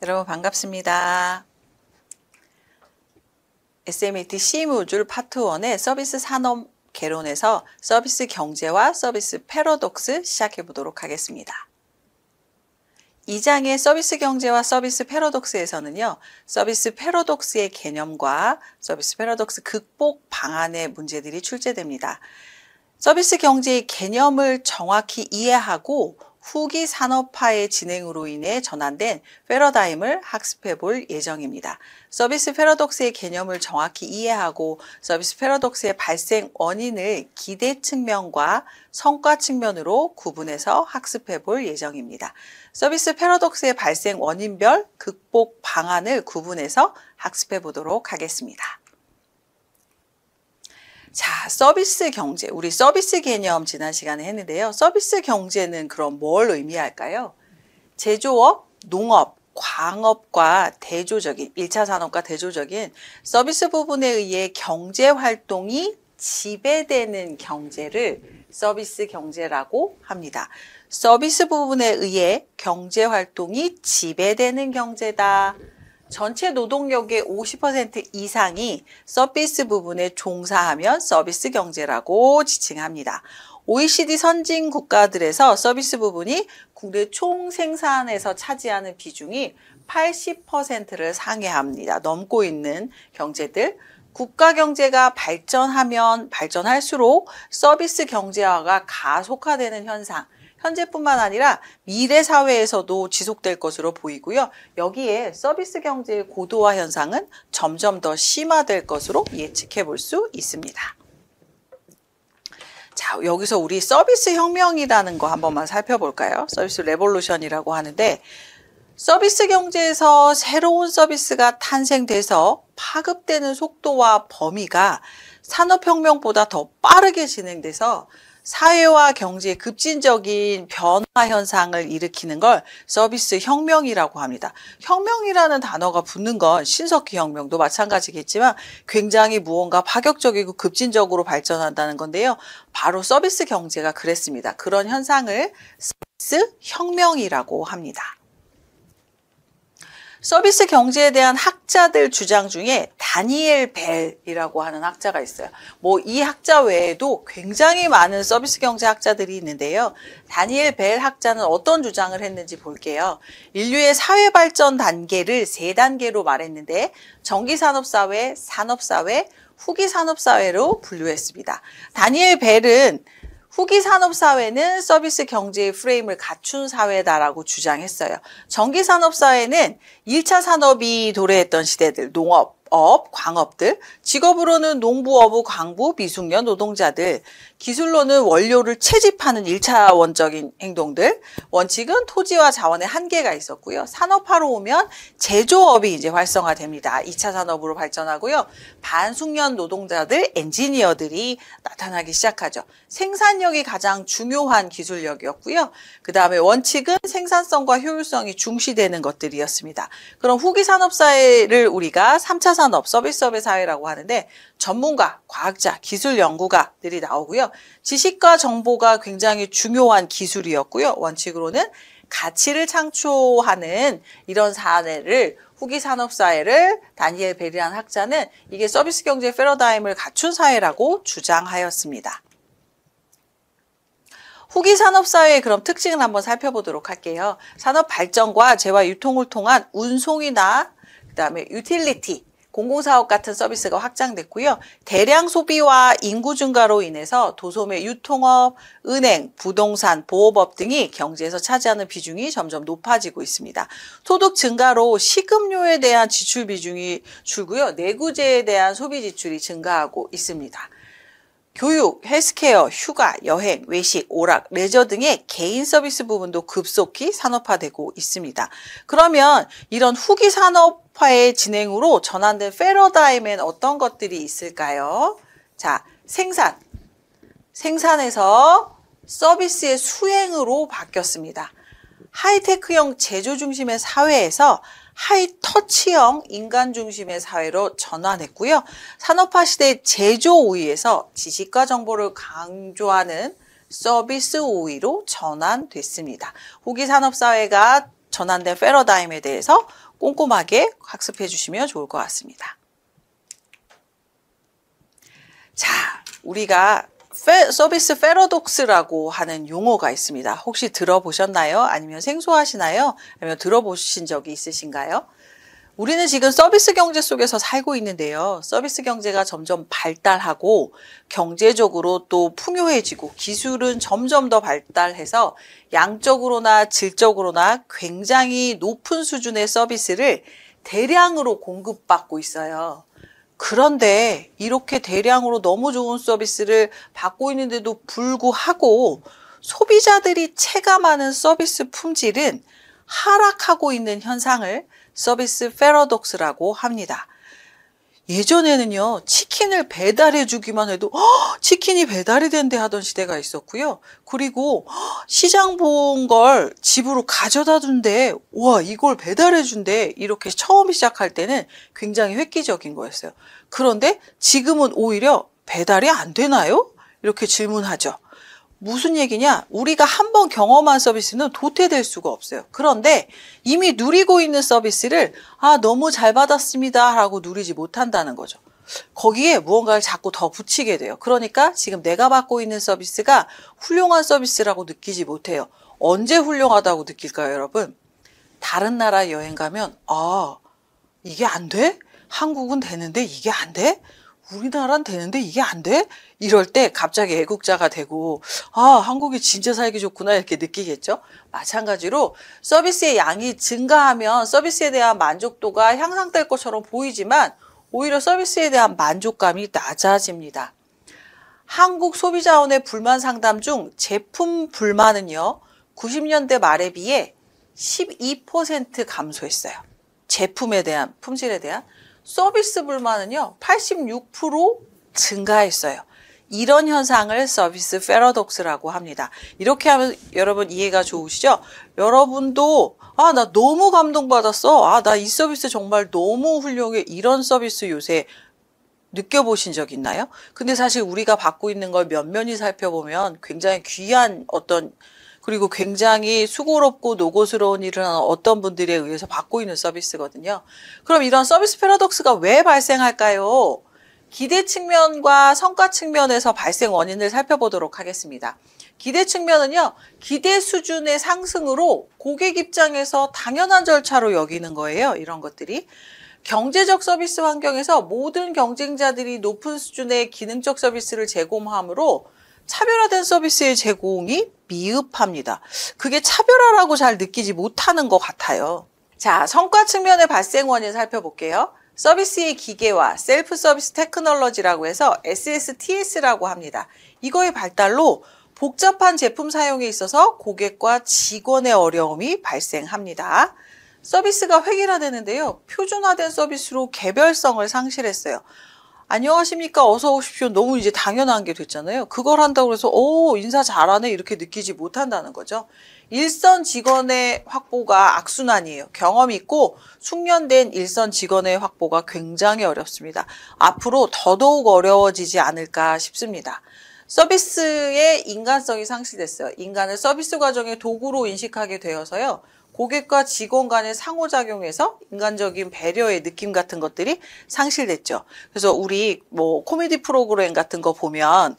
여러분 반갑습니다. SMAT C 모듈 파트 1의 서비스 산업 개론에서 서비스 경제와 서비스 패러독스 시작해 보도록 하겠습니다. 2장의 서비스 경제와 서비스 패러독스에서는요, 서비스 패러독스의 개념과 서비스 패러독스 극복 방안의 문제들이 출제됩니다. 서비스 경제의 개념을 정확히 이해하고 후기 산업화의 진행으로 인해 전환된 패러다임을 학습해 볼 예정입니다. 서비스 패러독스의 개념을 정확히 이해하고 서비스 패러독스의 발생 원인을 기대 측면과 성과 측면으로 구분해서 학습해 볼 예정입니다. 서비스 패러독스의 발생 원인별 극복 방안을 구분해서 학습해 보도록 하겠습니다. 자, 서비스 경제. 우리 서비스 개념 지난 시간에 했는데요. 서비스 경제는 그럼 뭘 의미할까요? 제조업, 농업, 광업과 대조적인 1차 산업과 대조적인 서비스 부분에 의해 경제 활동이 지배되는 경제를 서비스 경제라고 합니다. 서비스 부분에 의해 경제 활동이 지배되는 경제다. 전체 노동력의 50% 이상이 서비스 부분에 종사하면 서비스 경제라고 지칭합니다. OECD 선진 국가들에서 서비스 부분이 국내 총 생산에서 차지하는 비중이 80%를 상회합니다. 넘고 있는 경제들. 국가 경제가 발전하면 발전할수록 서비스 경제화가 가속화되는 현상, 현재뿐만 아니라 미래 사회에서도 지속될 것으로 보이고요. 여기에 서비스 경제의 고도화 현상은 점점 더 심화될 것으로 예측해 볼 수 있습니다. 자, 여기서 우리 서비스 혁명이라는 거 한 번만 살펴볼까요? 서비스 레볼루션이라고 하는데, 서비스 경제에서 새로운 서비스가 탄생돼서 파급되는 속도와 범위가 산업혁명보다 더 빠르게 진행돼서 사회와 경제의 급진적인 변화 현상을 일으키는 걸 서비스 혁명이라고 합니다. 혁명이라는 단어가 붙는 건 신석기 혁명도 마찬가지겠지만 굉장히 무언가 파격적이고 급진적으로 발전한다는 건데요. 바로 서비스 경제가 그랬습니다. 그런 현상을 서비스 혁명이라고 합니다. 서비스 경제에 대한 학자들 주장 중에 다니엘 벨이라고 하는 학자가 있어요. 이 학자 외에도 굉장히 많은 서비스 경제 학자들이 있는데요. 다니엘 벨 학자는 어떤 주장을 했는지 볼게요. 인류의 사회 발전 단계를 3단계로 말했는데 전기산업사회, 산업사회, 후기산업사회로 분류했습니다. 다니엘 벨은 후기 산업사회는 서비스 경제의 프레임을 갖춘 사회다라고 주장했어요. 전기산업사회는 1차 산업이 도래했던 시대들, 농업, 광업들, 직업으로는 농부어부, 광부, 미숙련 노동자들, 기술로는 원료를 채집하는 1차원적인 행동들, 원칙은 토지와 자원의 한계가 있었고요. 산업화로 오면 제조업이 이제 활성화됩니다. 2차 산업으로 발전하고요. 반숙련 노동자들, 엔지니어들이 나타나기 시작하죠. 생산력이 가장 중요한 기술력이었고요. 그 다음에 원칙은 생산성과 효율성이 중시되는 것들이었습니다. 그럼 후기 산업사회를 우리가 3차 산업, 서비스업의 사회라고 하는데 전문가, 과학자, 기술 연구가들이 나오고요. 지식과 정보가 굉장히 중요한 기술이었고요. 원칙으로는 가치를 창출하는 이런 사례를 후기 산업사회를 다니엘 벨이라는 학자는 이게 서비스 경제 패러다임을 갖춘 사회라고 주장하였습니다. 후기 산업사회의 그럼 특징을 한번 살펴보도록 할게요. 산업 발전과 재화 유통을 통한 운송이나 그다음에 유틸리티, 공공사업 같은 서비스가 확장됐고요. 대량 소비와 인구 증가로 인해서 도소매 유통업, 은행, 부동산, 보호법 등이 경제에서 차지하는 비중이 점점 높아지고 있습니다. 소득 증가로 식음료에 대한 지출 비중이 줄고요. 내구재에 대한 소비 지출이 증가하고 있습니다. 교육, 헬스케어, 휴가, 여행, 외식, 오락, 레저 등의 개인 서비스 부분도 급속히 산업화되고 있습니다. 그러면 이런 후기 산업화의 진행으로 전환된 패러다임엔 어떤 것들이 있을까요? 자, 생산에서 서비스의 수행으로 바뀌었습니다. 하이테크형 제조 중심의 사회에서 하이터치형 인간 중심의 사회로 전환했고요. 산업화 시대 제조 우위에서 지식과 정보를 강조하는 서비스 우위로 전환됐습니다. 후기 산업사회가 전환된 패러다임에 대해서 꼼꼼하게 학습해 주시면 좋을 것 같습니다. 자, 우리가 서비스 패러독스라고 하는 용어가 있습니다. 혹시 들어보셨나요? 아니면 생소하시나요? 아니면 들어보신 적이 있으신가요? 우리는 지금 서비스 경제 속에서 살고 있는데요. 서비스 경제가 점점 발달하고 경제적으로 또 풍요해지고 기술은 점점 더 발달해서 양적으로나 질적으로나 굉장히 높은 수준의 서비스를 대량으로 공급받고 있어요. 그런데 이렇게 대량으로 너무 좋은 서비스를 받고 있는데도 불구하고 소비자들이 체감하는 서비스 품질은 하락하고 있는 현상을 서비스 패러독스라고 합니다. 예전에는요, 치킨을 배달해 주기만 해도 치킨이 배달이 된대 하던 시대가 있었고요. 그리고 시장 본 걸 집으로 가져다 준대. 와, 이걸 배달해 준대. 이렇게 처음 시작할 때는 굉장히 획기적인 거였어요. 그런데 지금은 오히려 배달이 안 되나요? 이렇게 질문하죠. 무슨 얘기냐? 우리가 한번 경험한 서비스는 도태될 수가 없어요. 그런데 이미 누리고 있는 서비스를 너무 잘 받았습니다 라고 누리지 못한다는 거죠. 거기에 무언가를 자꾸 더 붙이게 돼요. 그러니까 지금 내가 받고 있는 서비스가 훌륭한 서비스라고 느끼지 못해요. 언제 훌륭하다고 느낄까요, 여러분? 다른 나라 여행 가면 이게 안 돼? 한국은 되는데 이게 안 돼? 우리나라는 되는데 이게 안 돼? 이럴 때 갑자기 애국자가 되고 한국이 진짜 살기 좋구나 이렇게 느끼겠죠. 마찬가지로 서비스의 양이 증가하면 서비스에 대한 만족도가 향상될 것처럼 보이지만 오히려 서비스에 대한 만족감이 낮아집니다. 한국 소비자원의 불만 상담 중 제품 불만은요, 90년대 말에 비해 12% 감소했어요. 제품에 대한, 품질에 대한. 서비스 불만은요, 86% 증가했어요. 이런 현상을 서비스 패러독스라고 합니다. 이렇게 하면 여러분 이해가 좋으시죠? 여러분도 나 너무 감동받았어. 나 이 서비스 정말 너무 훌륭해. 이런 서비스 요새 느껴보신 적 있나요? 근데 사실 우리가 받고 있는 걸 면면히 살펴보면 굉장히 귀한 그리고 굉장히 수고롭고 노고스러운 일을 하는 어떤 분들에 의해서 받고 있는 서비스거든요. 그럼 이런 서비스 패러독스가 왜 발생할까요? 기대 측면과 성과 측면에서 발생 원인을 살펴보도록 하겠습니다. 기대 측면은요, 기대 수준의 상승으로 고객 입장에서 당연한 절차로 여기는 거예요. 이런 것들이. 경제적 서비스 환경에서 모든 경쟁자들이 높은 수준의 기능적 서비스를 제공하므로 차별화된 서비스의 제공이 미흡합니다. 그게 차별화라고 잘 느끼지 못하는 것 같아요. 자, 성과 측면의 발생 원인 살펴볼게요. 서비스의 기계화, 셀프 서비스 테크놀로지라고 해서 SSTS라고 합니다. 이거의 발달로 복잡한 제품 사용에 있어서 고객과 직원의 어려움이 발생합니다. 서비스가 획일화되는데요. 표준화된 서비스로 개별성을 상실했어요. 안녕하십니까, 어서 오십시오. 너무 이제 당연한 게 됐잖아요. 그걸 한다고 해서 인사 잘하네 이렇게 느끼지 못한다는 거죠. 일선 직원의 확보가 악순환이에요. 경험이 있고 숙련된 일선 직원의 확보가 굉장히 어렵습니다. 앞으로 더더욱 어려워지지 않을까 싶습니다. 서비스의 인간성이 상실됐어요. 인간을 서비스 과정의 도구로 인식하게 되어서요. 고객과 직원 간의 상호작용에서 인간적인 배려의 느낌 같은 것들이 상실됐죠. 그래서 우리 코미디 프로그램 같은 거 보면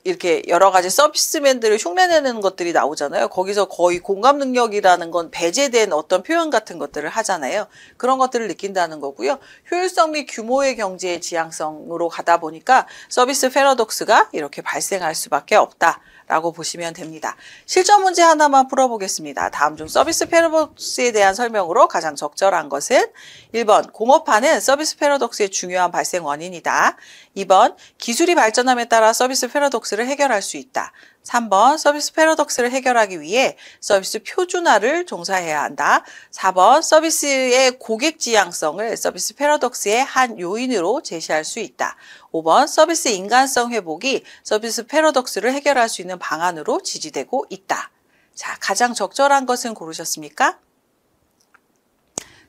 이렇게 여러 가지 서비스맨들을 흉내내는 것들이 나오잖아요. 거기서 거의 공감 능력이라는 건 배제된 어떤 표현 같은 것들을 하잖아요. 그런 것들을 느낀다는 거고요. 효율성 및 규모의 경제의 지향성으로 가다 보니까 서비스 패러독스가 이렇게 발생할 수밖에 없다. 라고 보시면 됩니다. 실전 문제 하나만 풀어보겠습니다. 다음 중 서비스 패러독스에 대한 설명으로 가장 적절한 것은 1번 공업화는 서비스 패러독스의 중요한 발생 원인이다. 2번 기술이 발전함에 따라 서비스 패러독스를 해결할 수 있다. 3번 서비스 패러독스를 해결하기 위해 서비스 표준화를 종사해야 한다. 4번 서비스의 고객 지향성을 서비스 패러독스의 한 요인으로 제시할 수 있다. 5번 서비스 인간성 회복이 서비스 패러독스를 해결할 수 있는 방안으로 지지되고 있다. 자, 가장 적절한 것은 고르셨습니까?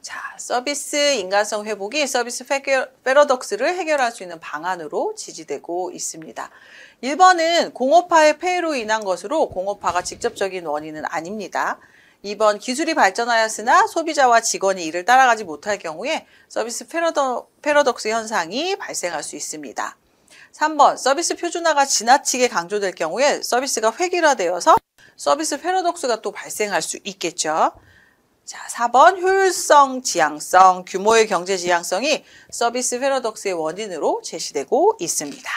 자, 서비스 인간성 회복이 서비스 패러독스를 해결할 수 있는 방안으로 지지되고 있습니다. 1번은 공업화의 폐해로 인한 것으로 공업화가 직접적인 원인은 아닙니다. 2번 기술이 발전하였으나 소비자와 직원이 이를 따라가지 못할 경우에 서비스 패러독스 현상이 발생할 수 있습니다. 3번 서비스 표준화가 지나치게 강조될 경우에 서비스가 획일화되어서 서비스 패러독스가 또 발생할 수 있겠죠. 자, 4번 효율성, 지향성, 규모의 경제 지향성이 서비스 패러독스의 원인으로 제시되고 있습니다.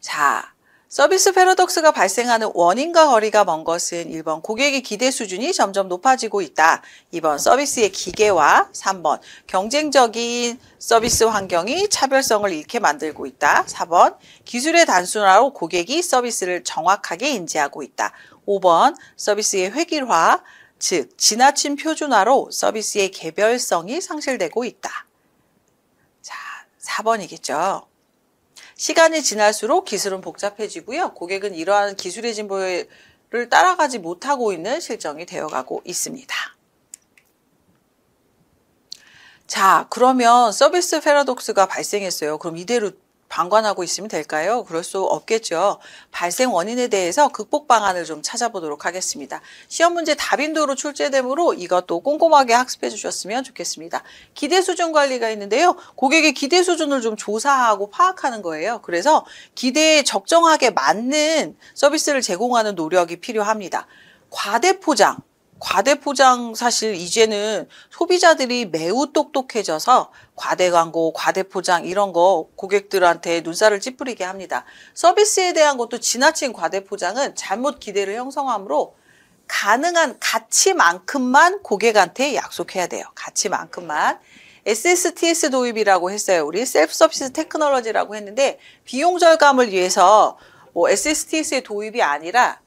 자, 서비스 패러독스가 발생하는 원인과 거리가 먼 것은 1번 고객의 기대 수준이 점점 높아지고 있다. 2번 서비스의 기계화, 3번 경쟁적인 서비스 환경이 차별성을 잃게 만들고 있다. 4번 기술의 단순화로 고객이 서비스를 정확하게 인지하고 있다. 5번 서비스의 획일화, 즉 지나친 표준화로 서비스의 개별성이 상실되고 있다. 자, 4번이겠죠. 시간이 지날수록 기술은 복잡해지고요. 고객은 이러한 기술의 진보를 따라가지 못하고 있는 실정이 되어가고 있습니다. 자, 그러면 서비스 패러독스가 발생했어요. 그럼 이대로 방관하고 있으면 될까요? 그럴 수 없겠죠. 발생 원인에 대해서 극복 방안을 좀 찾아보도록 하겠습니다. 시험 문제 답인도로 출제되므로 이것도 꼼꼼하게 학습해 주셨으면 좋겠습니다. 기대 수준 관리가 있는데요. 고객의 기대 수준을 좀 조사하고 파악하는 거예요. 그래서 기대에 적정하게 맞는 서비스를 제공하는 노력이 필요합니다. 과대포장 사실 이제는 소비자들이 매우 똑똑해져서 과대 광고, 과대 포장 이런 거 고객들한테 눈살을 찌푸리게 합니다. 서비스에 대한 것도 지나친 과대 포장은 잘못 기대를 형성하므로 가능한 가치만큼만 고객한테 약속해야 돼요. 가치만큼만. SSTS 도입이라고 했어요. 우리 셀프 서비스 테크놀로지라고 했는데 비용 절감을 위해서 SSTS의 도입이 아니라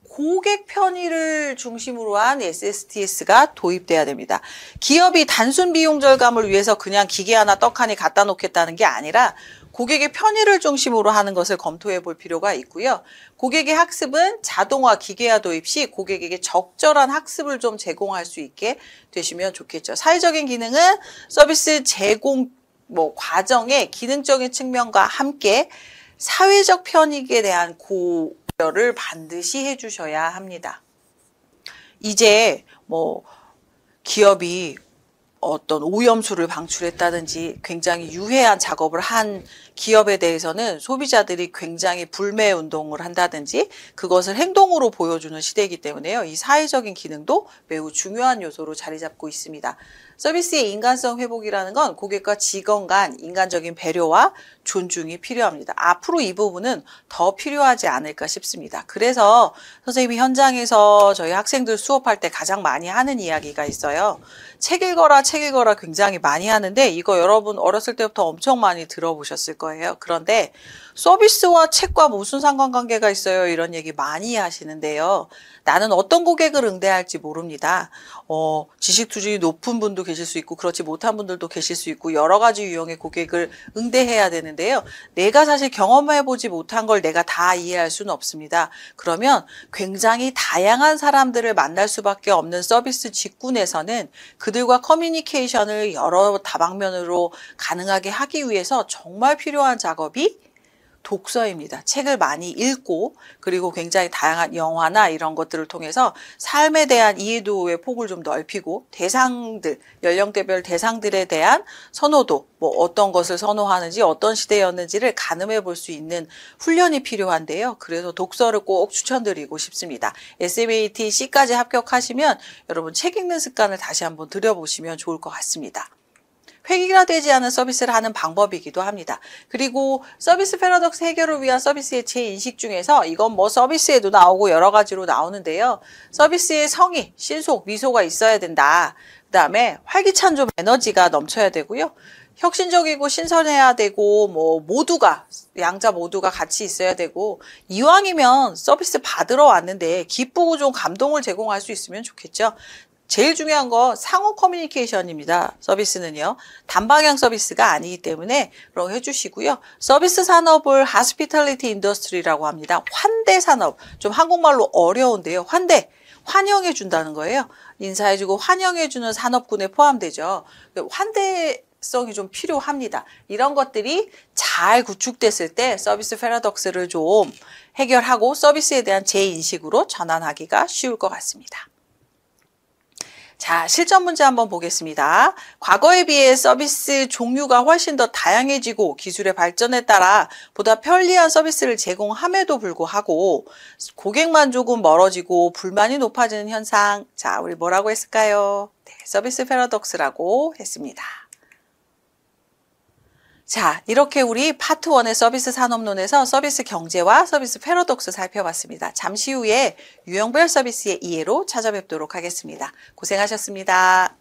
고객 편의를 중심으로 한 SSTS가 도입돼야 됩니다. 기업이 단순 비용 절감을 위해서 그냥 기계 하나 떡 하나 갖다 놓겠다는 게 아니라 고객의 편의를 중심으로 하는 것을 검토해 볼 필요가 있고요. 고객의 학습은 자동화, 기계화 도입 시 고객에게 적절한 학습을 좀 제공할 수 있게 되시면 좋겠죠. 사회적인 기능은 서비스 제공 과정의 기능적인 측면과 함께 사회적 편익에 대한 고려를 반드시 해주셔야 합니다. 이제 기업이 어떤 오염수를 방출했다든지 굉장히 유해한 작업을 한 기업에 대해서는 소비자들이 굉장히 불매 운동을 한다든지 그것을 행동으로 보여주는 시대이기 때문에요. 이 사회적인 기능도 매우 중요한 요소로 자리 잡고 있습니다. 서비스의 인간성 회복이라는 건 고객과 직원 간 인간적인 배려와 존중이 필요합니다. 앞으로 이 부분은 더 필요하지 않을까 싶습니다. 그래서 선생님이 현장에서 저희 학생들 수업할 때 가장 많이 하는 이야기가 있어요. 책 읽어라 굉장히 많이 하는데 이거 여러분 어렸을 때부터 엄청 많이 들어보셨을 거예요. 그런데 서비스와 책과 무슨 상관관계가 있어요? 이런 얘기 많이 하시는데요. 나는 어떤 고객을 응대할지 모릅니다. 지식 수준이 높은 분도 계실 수 있고 그렇지 못한 분들도 계실 수 있고 여러 가지 유형의 고객을 응대해야 되는데요. 내가 사실 경험해보지 못한 걸 내가 다 이해할 수는 없습니다. 그러면 굉장히 다양한 사람들을 만날 수밖에 없는 서비스 직군에서는 그들과 커뮤니케이션을 여러 다방면으로 가능하게 하기 위해서 정말 필요한 작업이 독서입니다. 책을 많이 읽고 그리고 굉장히 다양한 영화나 이런 것들을 통해서 삶에 대한 이해도의 폭을 좀 넓히고 대상들, 연령대별 대상들에 대한 선호도, 어떤 것을 선호하는지 어떤 시대였는지를 가늠해 볼 수 있는 훈련이 필요한데요. 그래서 독서를 꼭 추천드리고 싶습니다. SMAT C까지 합격하시면 여러분 책 읽는 습관을 다시 한번 들여보시면 좋을 것 같습니다. 획일화되지 않은 서비스를 하는 방법이기도 합니다. 그리고 서비스 패러독스 해결을 위한 서비스의 재인식 중에서 이건 서비스에도 나오고 여러 가지로 나오는데요. 서비스의 성의, 신속, 미소가 있어야 된다. 그 다음에 활기찬 좀 에너지가 넘쳐야 되고요. 혁신적이고 신선해야 되고 양자 모두가 같이 있어야 되고 이왕이면 서비스 받으러 왔는데 기쁘고 좀 감동을 제공할 수 있으면 좋겠죠. 제일 중요한 거 상호 커뮤니케이션입니다. 서비스는요. 단방향 서비스가 아니기 때문에 그런 거 해주시고요. 서비스 산업을 hospitality industry라고 합니다. 환대 산업. 좀 한국말로 어려운데요. 환영해 준다는 거예요. 인사해주고 환영해주는 산업군에 포함되죠. 환대성이 좀 필요합니다. 이런 것들이 잘 구축됐을 때 서비스 패러독스를 좀 해결하고 서비스에 대한 재인식으로 전환하기가 쉬울 것 같습니다. 자, 실전 문제 한번 보겠습니다. 과거에 비해 서비스 종류가 훨씬 더 다양해지고 기술의 발전에 따라 보다 편리한 서비스를 제공함에도 불구하고 고객 만족은 멀어지고 불만이 높아지는 현상. 자, 우리 뭐라고 했을까요? 네, 서비스 패러독스라고 했습니다. 자, 이렇게 우리 파트 1의 서비스 산업론에서 서비스 경제와 서비스 패러독스 살펴봤습니다. 잠시 후에 유형별 서비스의 이해로 찾아뵙도록 하겠습니다. 고생하셨습니다.